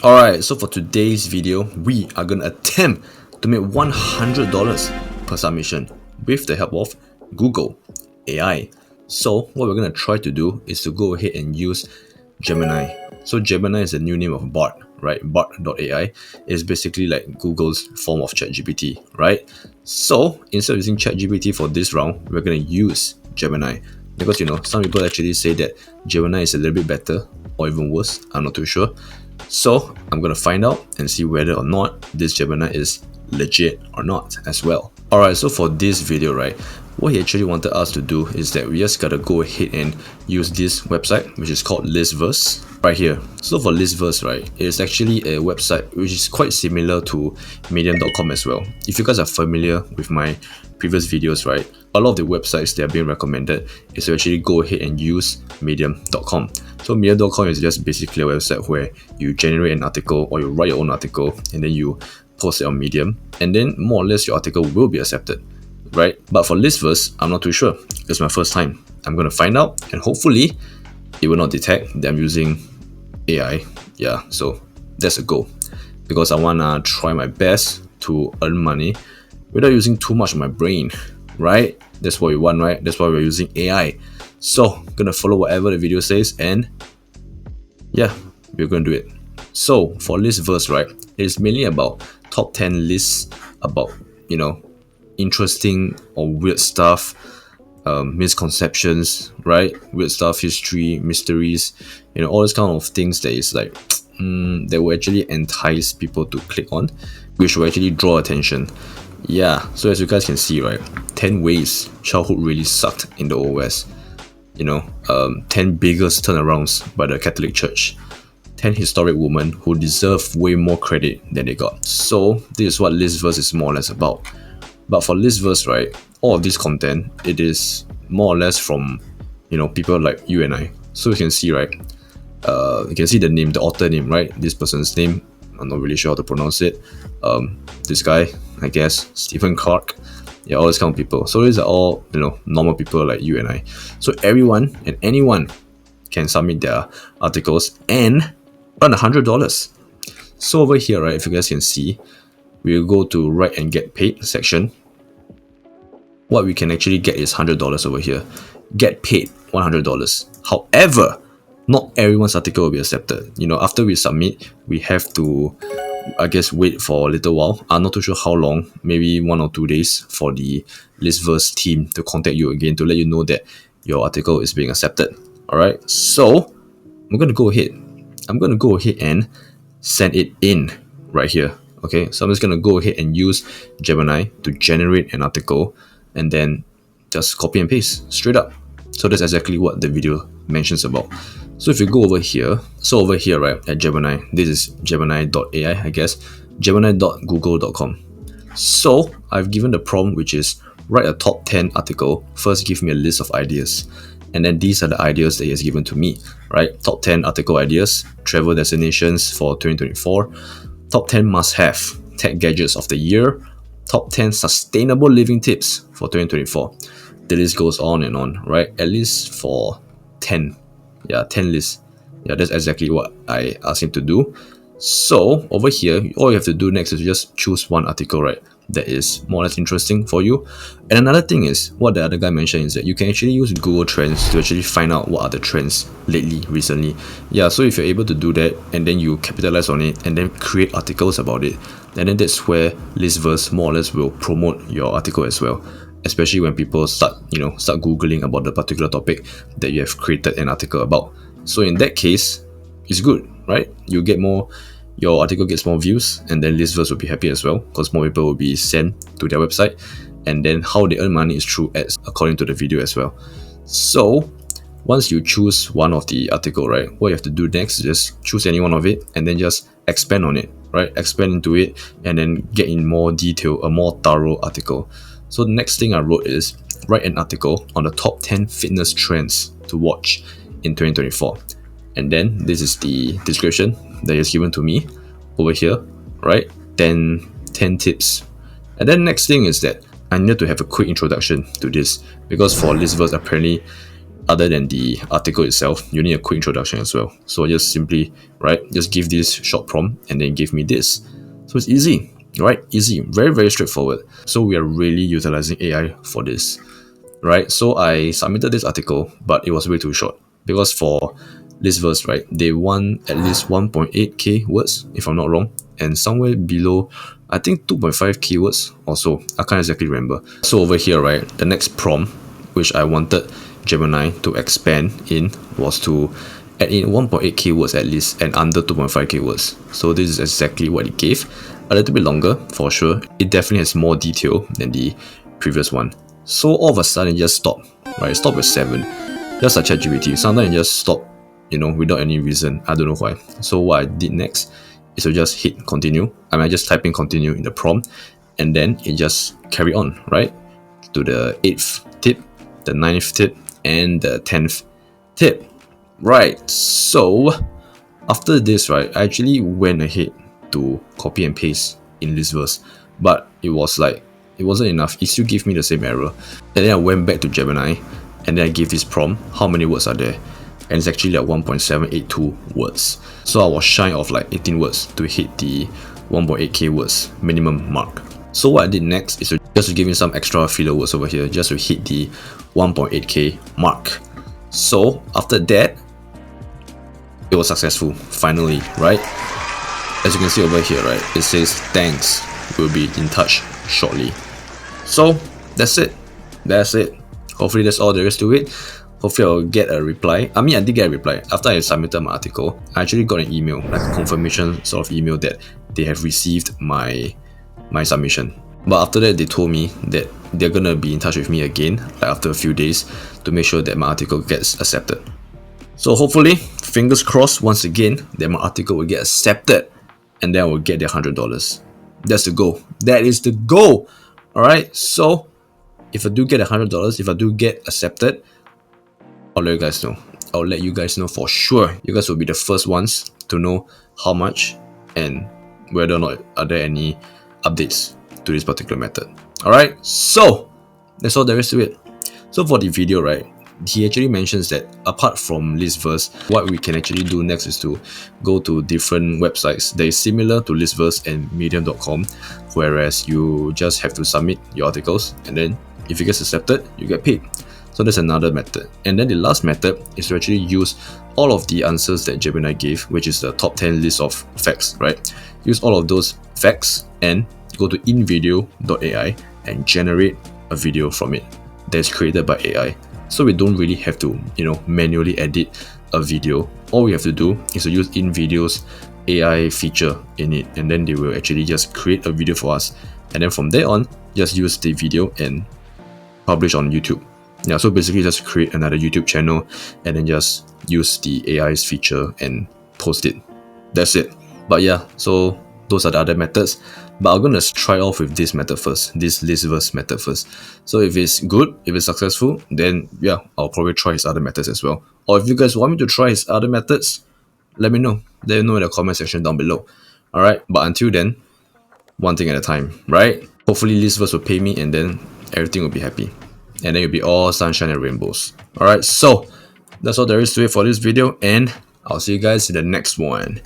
Alright, so for today's video, we are gonna attempt to make $100 per submission with the help of Google AI. So what we're gonna try to do is to go ahead and use Gemini. So Gemini is the new name of Bard, right? Bard.ai is basically like Google's form of ChatGPT, right? So instead of using ChatGPT for this round, we're gonna use Gemini. Because some people actually say that Gemini is a little bit better or even worse, I'm not too sure. So I'm gonna find out and see whether or not this Gemini is legit or not as well. Alright, so for this video, right, what he actually wanted us to do is that we just gotta go ahead and use this website, which is called Listverse, right here. So for Listverse, right, it's actually a website which is quite similar to medium.com as well. If you guys are familiar with my previous videos, right, a lot of the websites that are being recommended is to actually go ahead and use medium.com. So medium.com is just basically a website where you generate an article or you write your own article and then you post it on Medium, and then more or less your article will be accepted, right? But for Listverse, I'm not too sure. It's my first time. I'm gonna find out, and hopefully it will not detect that I'm using AI. Yeah, so that's a goal, because I wanna try my best to earn money without using too much of my brain, right? That's what we want, right? That's why we're using AI. So gonna follow whatever the video says, and yeah, we're gonna do it. So for Listverse, right, it's mainly about top 10 lists about interesting or weird stuff, misconceptions, right? Weird stuff, history, mysteries, all those kind of things that is like that will actually entice people to click on, which will actually draw attention. Yeah, so as you guys can see, right, 10 ways childhood really sucked in the OS. 10 biggest turnarounds by the Catholic Church. 10 historic women who deserve way more credit than they got. So this is what Listverse is more or less about. But for Listverse, right, all of this content, it is more or less from people like you and I. So you can see, right, you can see the name, the author name, right? This person's name, I'm not really sure how to pronounce it. This guy, I guess, Stephen Clark. Yeah, all these kind of people. So these are all normal people like you and I. So everyone and anyone can submit their articles and earn $100. So over here, right, if you guys can see, we'll go to write and get paid section. What we can actually get is $100 over here. Get paid $100. However, not everyone's article will be accepted. After we submit, we have to, I guess, wait for a little while. I'm not too sure how long, maybe 1 or 2 days for the Listverse team to contact you again to let you know that your article is being accepted. Alright, so I'm gonna go ahead and send it in right here. Okay, so I'm just gonna go ahead and use Gemini to generate an article and then just copy and paste straight up. So that's exactly what the video mentions about. So if you go over here, right, at Gemini, this is Gemini.ai, I guess, Gemini.google.com. So I've given the prompt, which is write a top 10 article. First, give me a list of ideas. And then these are the ideas that he has given to me, right? Top 10 article ideas, travel destinations for 2024, top 10 must-have tech gadgets of the year, top 10 sustainable living tips for 2024. The list goes on and on, right? At least for 10. Yeah, 10 lists. Yeah, that's exactly what I asked him to do. So over here, all you have to do next is just choose one article, right, that is more or less interesting for you. And another thing is, what the other guy mentioned is that you can actually use Google Trends to actually find out what are the trends recently. Yeah, so if you're able to do that and then you capitalize on it and then create articles about it, and then that's where Listverse more or less will promote your article as well. Especially when people start Googling about the particular topic that you have created an article about. So in that case, it's good, right? You get more, your article gets more views, and then Listverse will be happy as well, because more people will be sent to their website, and then how they earn money is through ads, according to the video as well. So once you choose one of the article, right, what you have to do next is just choose any one of it and then just expand on it, right? Expand into it and then get in more detail, a more thorough article. So the next thing I wrote is write an article on the top 10 fitness trends to watch in 2024. And then this is the description that is given to me over here, right? 10 tips. And then next thing is that I need to have a quick introduction to this, because for Listverse, apparently other than the article itself, you need a quick introduction as well. So just simply, right, just give this short prompt and then give me this. So it's easy, right? Easy, very, very straightforward. So we are really utilizing AI for this, right? So I submitted this article, but it was way too short because for Listverse, right, they want at least 1.8k words, if I'm not wrong, and somewhere below, I think 2.5 keywords or so. I can't exactly remember. So over here, right, the next prompt, which I wanted Gemini to expand in, was to add in 1.8 keywords at least and under 2.5 keywords. So this is exactly what it gave. A little bit longer for sure. It definitely has more detail than the previous one. So all of a sudden it just stopped, right? It stopped with 7. Just like ChatGPT, sometimes it just stopped, without any reason. I don't know why. So what I did next is to just hit continue. I just type in continue in the prompt, and then it just carry on, right? To the 8th tip, the 9th tip, and the 10th tip. Right, so after this, right, I actually went ahead to copy and paste in Listverse, but it wasn't enough. It still gave me the same error. And then I went back to Gemini, and then I gave this prompt, how many words are there? And it's actually like 1.782 words. So I was shy of like 18 words to hit the 1.8k words minimum mark. So what I did next is just to give me some extra filler words over here, just to hit the 1.8k mark. So after that, it was successful, finally, right? As you can see over here, right, it says thanks, we'll be in touch shortly. So that's it. Hopefully that's all there is to it. Hopefully I'll get a reply. I did get a reply. After I submitted my article, I actually got an email, like a confirmation sort of email that they have received my submission. But after that, they told me that they're gonna be in touch with me again, like after a few days, to make sure that my article gets accepted. So hopefully, fingers crossed once again, that my article will get accepted, and then I will get the $100. That's the goal. That is the goal. Alright, so if I do get $100, if I do get accepted, I'll let you guys know. I'll let you guys know for sure. You guys will be the first ones to know how much and whether or not are there any updates to this particular method. Alright, so that's all there is to it. So for the video, right, he actually mentions that apart from Listverse, what we can actually do next is to go to different websites that is similar to Listverse and medium.com, whereas you just have to submit your articles, and then if it gets accepted, you get paid. So that's another method. And then the last method is to actually use all of the answers that Gemini gave, which is the top 10 list of facts, right? Use all of those facts and go to invideo.ai and generate a video from it that's created by AI. So we don't really have to, manually edit a video. All we have to do is to use InVideo's AI feature in it, and then they will actually just create a video for us. And then from there on, just use the video and publish on YouTube. Yeah, so basically just create another YouTube channel and then just use the AI's feature and post it. That's it. But yeah, so those are the other methods. But I'm gonna try off with this method first, this Listverse method first. So if it's good, if it's successful, then yeah, I'll probably try his other methods as well. Or if you guys want me to try his other methods, let me know. Let me know in the comment section down below. Alright, but until then, one thing at a time, right? Hopefully Listverse will pay me and then everything will be happy. And then it'll be all sunshine and rainbows. Alright, so that's all there is to it for this video, and I'll see you guys in the next one.